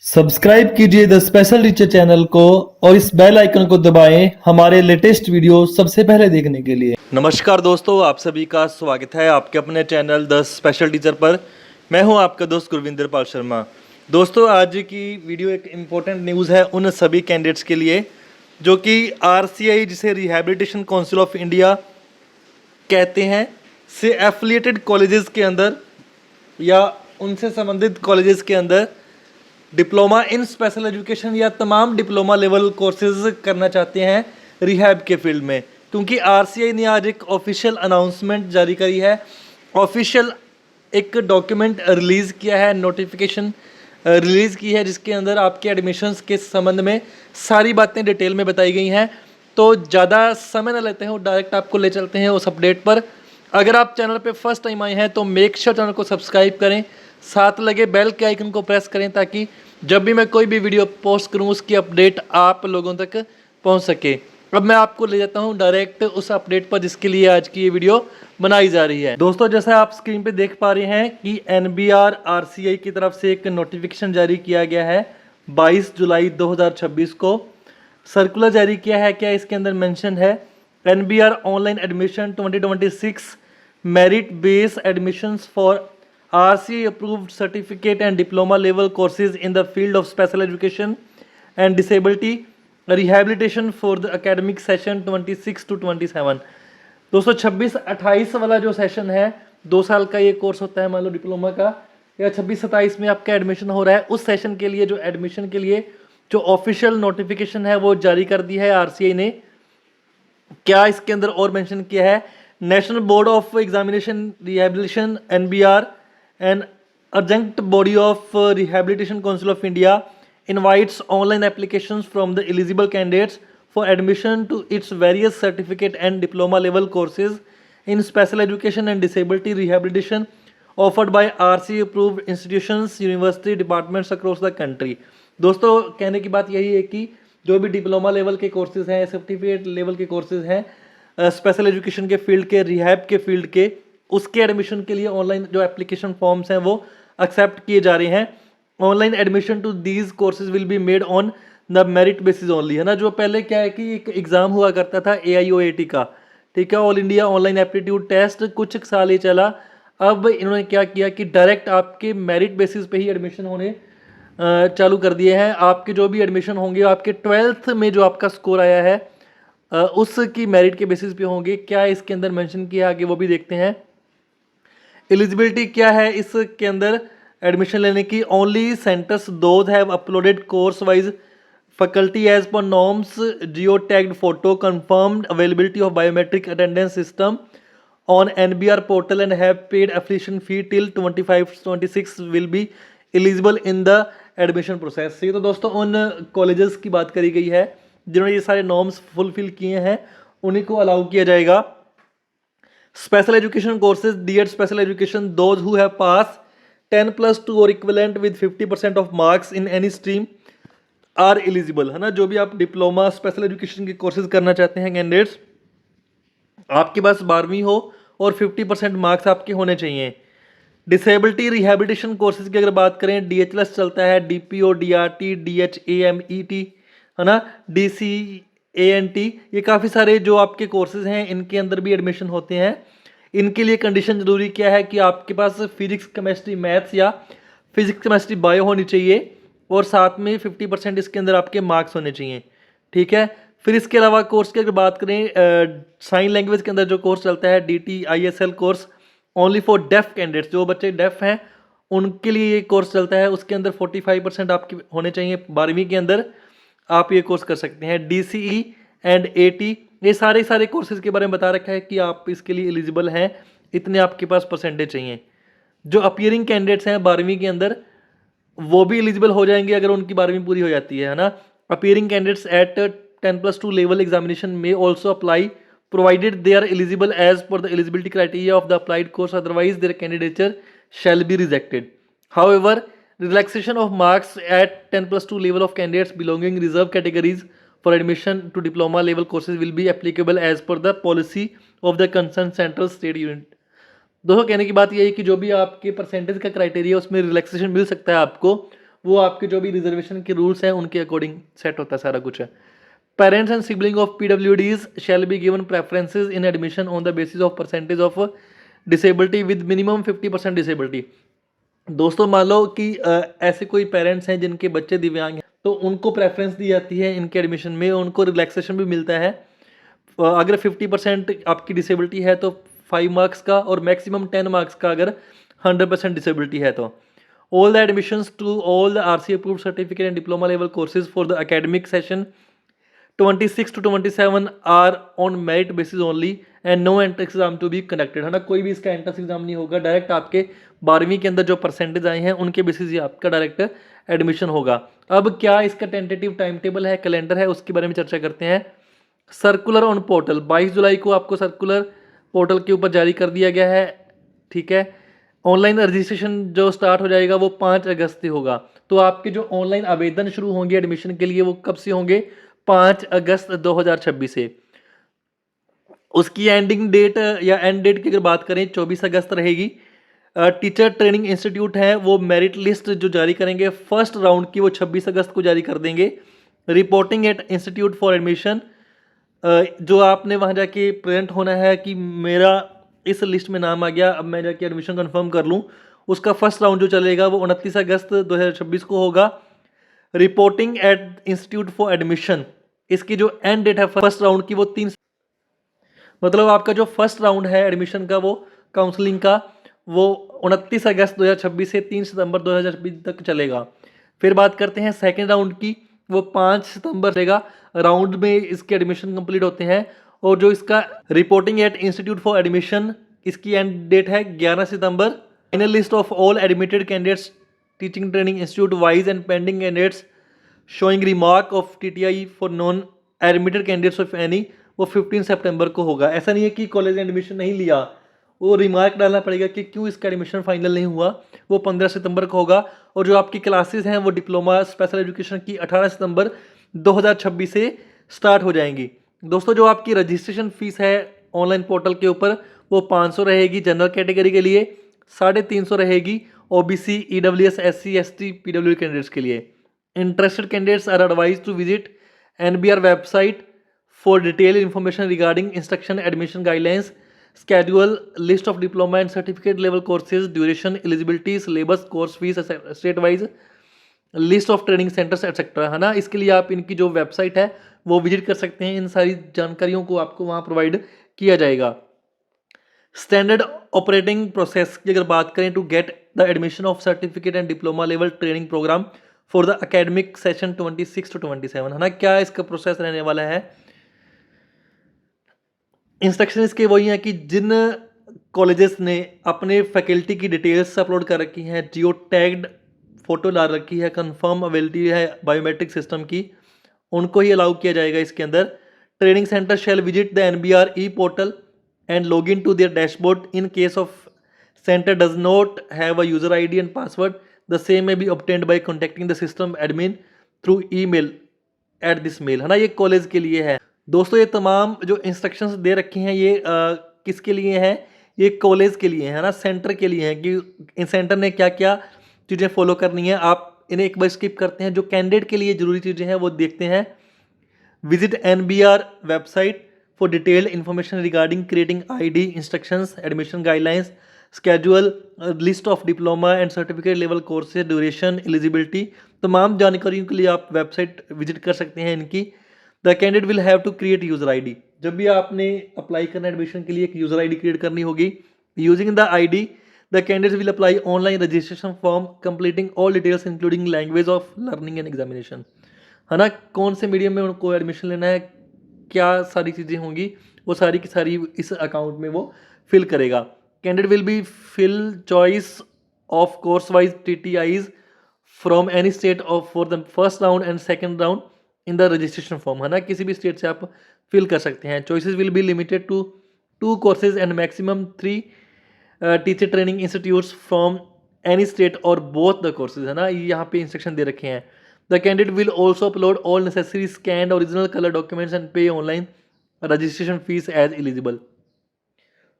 Subscribe कीजिए the special teacher channel को और इस बेल आइकन को दबाएं हमारे लेटेस्ट वीडियो सबसे पहले देखने के लिए। नमस्कार दोस्तों, आप सभी का स्वागत है आपके अपने चैनल द स्पेशल टीचर पर। मैं हूं आपका दोस्त गुरविंदर पाल शर्मा। दोस्तों, आज की वीडियो एक इम्पोर्टेंट न्यूज़ है उन सभी कैंडिडेट्स के लिए जो कि RCI, जिसे रिहैबिलिटेशन काउंसिल ऑफ इंडिया कहते हैं, से एफिलिएटेड कॉलेजेस के अंदर या उनसे संबंधित कॉलेजेस के अंदर डिप्लोमा इन स्पेशल एजुकेशन या तमाम डिप्लोमा लेवल कोर्सेज करना चाहते हैं रिहैब के फील्ड में। क्योंकि RCI ने आज एक ऑफिशियल अनाउंसमेंट जारी करी है, ऑफिशियल एक डॉक्यूमेंट रिलीज़ किया है, नोटिफिकेशन रिलीज़ की है, जिसके अंदर आपके एडमिशन्स के संबंध में सारी बातें डिटेल में बताई गई हैं। तो ज़्यादा समय न लेते हैं, डायरेक्ट आपको ले चलते हैं उस अपडेट पर। अगर आप चैनल पे फर्स्ट टाइम आए हैं तो मेक श्योर चैनल को सब्सक्राइब करें, साथ लगे बेल के आइकन को प्रेस करें ताकि जब भी मैं कोई भी वीडियो पोस्ट करूं उसकी अपडेट आप लोगों तक पहुंच सके। अब मैं आपको ले जाता हूं डायरेक्ट उस अपडेट पर जिसके लिए आज की ये वीडियो बनाई जा रही है। दोस्तों, जैसा आप स्क्रीन पे देख पा रहे हैं कि NBR RCI की तरफ से एक नोटिफिकेशन जारी किया गया है 22 जुलाई 2026 को। सर्कुलर जारी किया है, क्या इसके अंदर मेंशन है, NBR online admission 2026 merit based admissions for RCI approved certificate and diploma level courses in the field of special education and disability rehabilitation for the academic session 26 to 27। दोस्तों, 26-28 वाला जो सेशन है, 2 साल का ये कोर्स होता है मान लो डिप्लोमा का, या 26-27 में आपका एडमिशन हो रहा है, उस सेशन के लिए जो एडमिशन के लिए जो ऑफिशियल नोटिफिकेशन है वो जारी कर दी है RCI ने। क्या इसके अंदर और मेंशन किया है, national board of examination rehabilitation NBR and adjunct body of rehabilitation council of India invites online applications from the eligible candidates for admission to its various certificate and diploma level courses in special education and disability rehabilitation offered by RCI approved institutions, university departments across the country। दोस्तों, कहने की बात यही है कि जो भी diploma level के कोर्सेज हैं, सर्टिफिकेट लेवल के कोर्सेज हैं, स्पेशल एजुकेशन के फील्ड के, रिहैब के फील्ड के, उसके एडमिशन के लिए ऑनलाइन जो एप्लीकेशन फॉर्म्स हैं वो एक्सेप्ट किए जा रहे हैं। Online admission to these courses will be made on the merit basis only, है ना। जो पहले क्या है कि एक एग्ज़ाम हुआ करता था AIOAT का, ठीक है, all India online aptitude test, कुछ साल ही चला। अब इन्होंने क्या किया कि डायरेक्ट आपके मेरिट बेसिस पे ही एडमिशन होने चालू कर दिए हैं। आपके जो भी एडमिशन होंगे, आपके 12th में जो आपका स्कोर आया है उसकी मेरिट के बेसिस पे होंगे। क्या इसके अंदर मेंशन किया आगे वो भी देखते हैं। एलिजिबिलिटी क्या है इसके अंदर एडमिशन लेने की, only centres those have uploaded course wise faculty as per norms, geo tagged photo, confirmed availability of biometric attendance system on NBR portal and have paid application fee till 25-26 will be eligible in the admission process. ये तो दोस्तों उन colleges की बात करी गई है जिन्होंने ये सारे नॉर्म्स फुलफिल किए हैं, उन्हीं को अलाउ किया जाएगा। Special education courses, D.Ed special education, those who have pass 10+2 और equivalent with 50% of marks in any stream are eligible, है ना। जो भी आप डिप्लोमा स्पेशल एजुकेशन के कोर्सेज करना चाहते हैं कैंडिडेट्स, आपके पास 12वीं हो और 50% मार्क्स आपके होने चाहिए। डिसेबिलिटी रिहैबिलिटेशन कोर्सेज की अगर बात करें, DHLS चलता है, DPO, DRT, DHAMET, है ना, DCANT, ये काफ़ी सारे जो आपके कोर्सेज हैं इनके अंदर भी एडमिशन होते हैं। इनके लिए कंडीशन ज़रूरी क्या है कि आपके पास फिजिक्स, केमिस्ट्री, मैथ्स या फिजिक्स, केमिस्ट्री, बायो होनी चाहिए और साथ में 50% इसके अंदर आपके मार्क्स होने चाहिए, ठीक है। फिर इसके अलावा कोर्स की अगर बात करें, साइन लैंग्वेज के अंदर जो कोर्स चलता है DT ISL course, only for def candidates, जो बच्चे डेफ हैं उनके लिए ये कोर्स चलता है। उसके अंदर 45% आपके होने चाहिए, 12वीं के अंदर आप ये कोर्स कर सकते हैं। DCE एंड AT, ये सारे कोर्सेज के बारे में बता रखा है कि आप इसके लिए एलिजिबल हैं, इतने आपके पास परसेंटेज चाहिए। जो अपीयरिंग कैंडिडेट्स हैं 12वीं के अंदर, वो भी एलिजिबल हो जाएंगे अगर उनकी 12वीं पूरी हो जाती है ना। Appearing candidates at 10+2 level examination में also apply provided they are eligible as per the eligibility criteria of the applied course, otherwise their candidature shall be rejected. However, relaxation of marks at 10+2 level of candidates belonging reserve categories for admission to diploma level courses will be applicable as per the policy of the concerned central state unit। दोस्तों, कहने की बात यह है कि जो भी आपके परसेंटेज का क्राइटेरिया उसमें रिलैक्सेशन मिल सकता है आपको, वो आपके जो भी रिजर्वेशन के रूल्स हैं उनके अकॉर्डिंग सेट होता है सारा कुछ है। Parents and sibling of PWDs shall be given preferences in admission on the basis of percentage of disability with minimum 50% disability. दोस्तों मान लो कि ऐसे कोई पेरेंट्स हैं जिनके बच्चे दिव्यांग हैं, तो उनको प्रेफरेंस दी जाती है इनके एडमिशन में, उनको रिलैक्सेशन भी मिलता है। अगर 50% आपकी डिसेबिलिटी है तो 5 मार्क्स का, और मैक्सिमम 10 मार्क्स का अगर 100% डिसेबिलिटी है तो। All the admissions to all the RC approved certificate and diploma level courses for the academic session 26 to 27 are on merit basis only and no entrance exam to be conducted, है ना। कोई भी इसका entrance exam नहीं होगा, direct आपके 12वीं के अंदर जो परसेंटेज आए हैं उनके बेसिस ही आपका डायरेक्ट एडमिशन होगा। अब क्या इसका टेंटेटिव टाइम टेबल है, कैलेंडर है, उसके बारे में चर्चा करते हैं। सर्कुलर ऑन पोर्टल 22 जुलाई को आपको सर्कुलर पोर्टल के ऊपर जारी कर दिया गया है, ठीक है। ऑनलाइन रजिस्ट्रेशन जो स्टार्ट हो जाएगा वो 5 अगस्त से होगा। तो आपके जो ऑनलाइन आवेदन शुरू होंगे एडमिशन के लिए वो कब से होंगे, 5 अगस्त 2026 से। उसकी एंडिंग डेट या एंड डेट की अगर बात करें 24 अगस्त रहेगी। टीचर ट्रेनिंग इंस्टीट्यूट है वो मेरिट लिस्ट जो जारी करेंगे फर्स्ट राउंड की वो 26 अगस्त को जारी कर देंगे। Reporting at institute for admission, जो आपने वहाँ जाके प्रेजेंट होना है कि मेरा इस लिस्ट में नाम आ गया, अब मैं जाके एडमिशन कंफर्म कर लूँ, उसका फर्स्ट राउंड जो चलेगा वो 29 अगस्त 2026 को होगा। Reporting at institute for admission, इसकी जो एंड डेट है फर्स्ट राउंड की वो 3, मतलब आपका जो फर्स्ट राउंड है एडमिशन का वो काउंसलिंग का वो 29 अगस्त 2026 से 3 सितंबर 2026 तक चलेगा। फिर बात करते हैं सेकेंड राउंड की, वो 5 सितंबर चलेगा। राउंड में इसके एडमिशन कंप्लीट होते हैं, और जो इसका reporting at institute for admission इसकी एंड डेट है 11 सितंबर। Final list of all admitted candidates teaching training institute wise and pending candidates showing remark of TTI for non admitted candidates of any, वो 15 सितंबर को होगा। ऐसा नहीं है कि कॉलेज ने एडमिशन नहीं लिया, वो रिमार्क डालना पड़ेगा कि क्यों इसका एडमिशन फाइनल नहीं हुआ, वो 15 सितंबर को होगा। और जो आपकी क्लासेस हैं वो डिप्लोमा स्पेशल एजुकेशन की 18 सितंबर 2026 से स्टार्ट हो जाएंगी। दोस्तों जो आपकी रजिस्ट्रेशन फीस है ऑनलाइन पोर्टल के ऊपर वो 500 रहेगी जनरल कैटेगरी के लिए, 350 रहेगी OBC EWS SC ST PW candidates के लिए। Interested candidates are advise to visit NBR website for detailed information regarding instruction, admission guidelines, schedule, list of diploma and certificate level courses, duration, eligibility, syllabus, course fees, state wise, list of training centers etc, है ना। इसके लिए आप इनकी जो website है वो visit कर सकते हैं, इन सारी जानकारियों को आपको वहाँ प्रोवाइड किया जाएगा। स्टैंडर्ड ऑपरेटिंग प्रोसेस की अगर बात करें, to get the admission of certificate and diploma level training programme for the academic session 26 to 27, है ना। क्या इसका प्रोसेस रहने वाला है, इंस्ट्रक्शन इसके वही हैं कि जिन कॉलेजेस ने अपने फैकल्टी की डिटेल्स अपलोड कर रखी हैं, जियो टैग्ड फोटो डाल रखी है, कंफर्म अवेलेबिलिटी है बायोमेट्रिक सिस्टम की, उनको ही अलाउ किया जाएगा इसके अंदर। Training centre shall visit the NBR e portal and log in to their dashboard in case of centre does not have a user ID and password, the same may be obtained by contacting the system admin through email at this mail, है ना। ये college के लिए है। दोस्तों ये तमाम जो इंस्ट्रक्शंस दे रखी हैं ये किसके लिए हैं, ये कॉलेज के लिए है ना, सेंटर के लिए हैं कि इन सेंटर ने क्या क्या चीज़ें फॉलो करनी है। आप इन्हें एक बार स्किप करते हैं, जो कैंडिडेट के लिए ज़रूरी चीज़ें हैं वो देखते हैं। Visit NBR website for detailed information regarding creating ID, instructions, admission guidelines, schedule, list of diploma and certificate level courses, duration, eligibility, तमाम जानकारियों के लिए आप वेबसाइट विजिट कर सकते हैं इनकी। The candidate will have to create user ID, जब भी आपने अप्लाई करना एडमिशन के लिए एक यूजर ID क्रिएट करनी होगी। Using the ID the candidate will apply online registration form completing all details including language of learning and examination, है ना। कौन से मीडियम में उनको एडमिशन लेना है, क्या सारी चीज़ें होंगी, वो सारी की सारी इस अकाउंट में वो फिल करेगा। Candidate will be fill choice of course wise TTIs from any state of for the first round and second round in the registration form, है ना। किसी भी स्टेट से आप फिल कर सकते हैं। Choices will be limited to 2 courses and maximum 3 teacher training institutes from any state और बोथ द कोर्सेज, है ना। यहाँ पे इंस्ट्रक्शन दे रखे हैं। The candidate will also upload all necessary scanned original colour documents and pay online registration fees as eligible.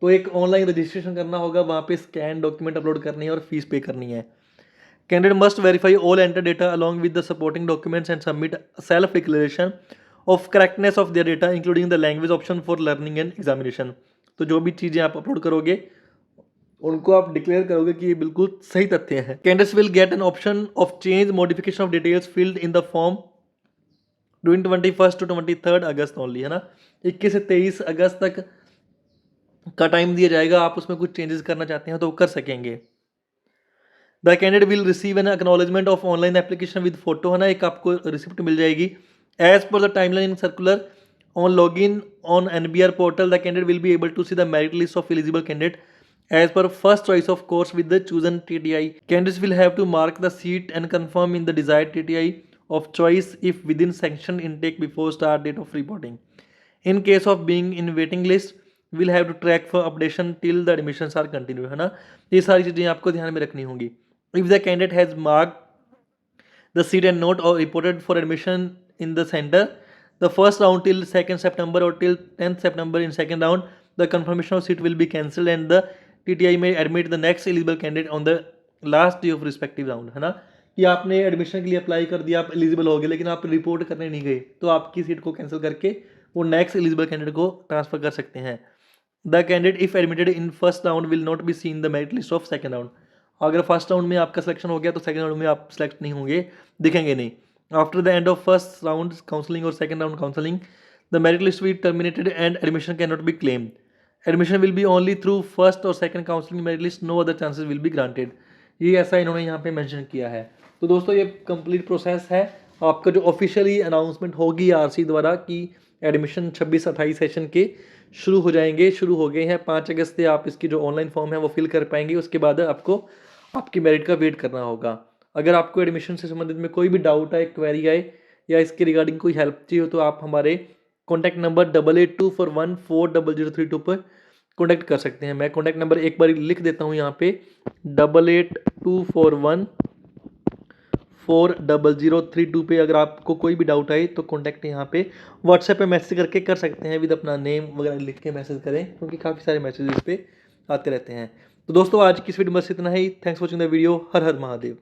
तो एक ऑनलाइन रजिस्ट्रेशन करना होगा, वहाँ पे स्कैन डॉक्यूमेंट अपलोड करनी है और फीस पे करनी है। Candidate must verify all entered data along with the supporting documents and submit a self-declaration of correctness of their data, including the language option for learning and examination. तो जो भी चीज़ें आप अपलोड करोगे उनको आप डिक्लेयर करोगे कि ये बिल्कुल सही तथ्य हैं. Candidates will get an option of change modification of details filled in the form during 21st to 23rd August only, है ना. 21 से 23 अगस्त तक का टाइम दिया जाएगा. आप उसमें कुछ चेंजेस करना चाहते हैं तो वो कर सकेंगे. The candidate will receive an acknowledgement of online application with photo, है ना. एक आपको रिसिप्ट मिल जाएगी. As per the timeline in circular on log in on NBR portal the candidate will be able to see the merit list of eligible candidate as per first choice of course with the chosen TTI. Candidates will have to mark the seat and confirm in the desired TTI of choice if within sanctioned intake before start date of reporting. In case of being in waiting list, will have to track for updation till the admissions are continued, है ना. ये सारी चीज़ें आपको ध्यान में रखनी होंगी. If the candidate has marked the seat and not or reported for admission in the center, the first round till 2nd September or till 10th September in second round, the confirmation of seat will be cancelled and the TTI may admit the next eligible candidate on the last day of respective round, है ना. कि आपने admission के लिए apply कर दिया, आप eligible हो गए, लेकिन आप रिपोर्ट करने नहीं गए, तो आपकी सीट को कैंसिल करके वो नेक्स्ट एलिजिबल कैंडिडेट को ट्रांसफर कर सकते हैं. The candidate if admitted in first round will not be seen the merit list of second round. अगर फर्स्ट राउंड में आपका सिलेक्शन हो गया तो सेकंड राउंड में आप सिलेक्ट नहीं होंगे, दिखेंगे नहीं. After the end of first round counselling और second round counselling the merit list will terminated and admission can not be claimed. Admission will be only through first और second counselling merit list, no other chances will be granted. ये ऐसा इन्होंने यहाँ पे mention किया है. तो दोस्तों ये कंप्लीट प्रोसेस है. आपका जो ऑफिशियली अनाउंसमेंट होगी RC द्वारा कि एडमिशन 26-28 सेशन के शुरू हो जाएंगे, शुरू हो गए हैं. 5 अगस्त से आप इसकी जो ऑनलाइन फॉर्म है वो फिल कर पाएंगे. उसके बाद आपको आपकी मेरिट का वेट करना होगा. अगर आपको एडमिशन से संबंधित में कोई भी डाउट आए, क्वेरी आए या इसके रिगार्डिंग कोई हेल्प चाहिए हो तो आप हमारे कॉन्टैक्ट नंबर 8824140032 पर कॉन्टैक्ट कर सकते हैं. मैं कॉन्टैक्ट नंबर एक बार लिख देता हूँ यहाँ पे 8824140032 पे. अगर आपको कोई भी डाउट आए तो कॉन्टैक्ट यहाँ पे व्हाट्सएप पे मैसेज करके कर सकते हैं विद अपना नेम वगैरह लिख के मैसेज करें, क्योंकि काफ़ी सारे मैसेज इस पे आते रहते हैं. तो दोस्तों आज की इस वीडियो में बस इतना ही. Thanks for watching the video. Har Har Mahadev.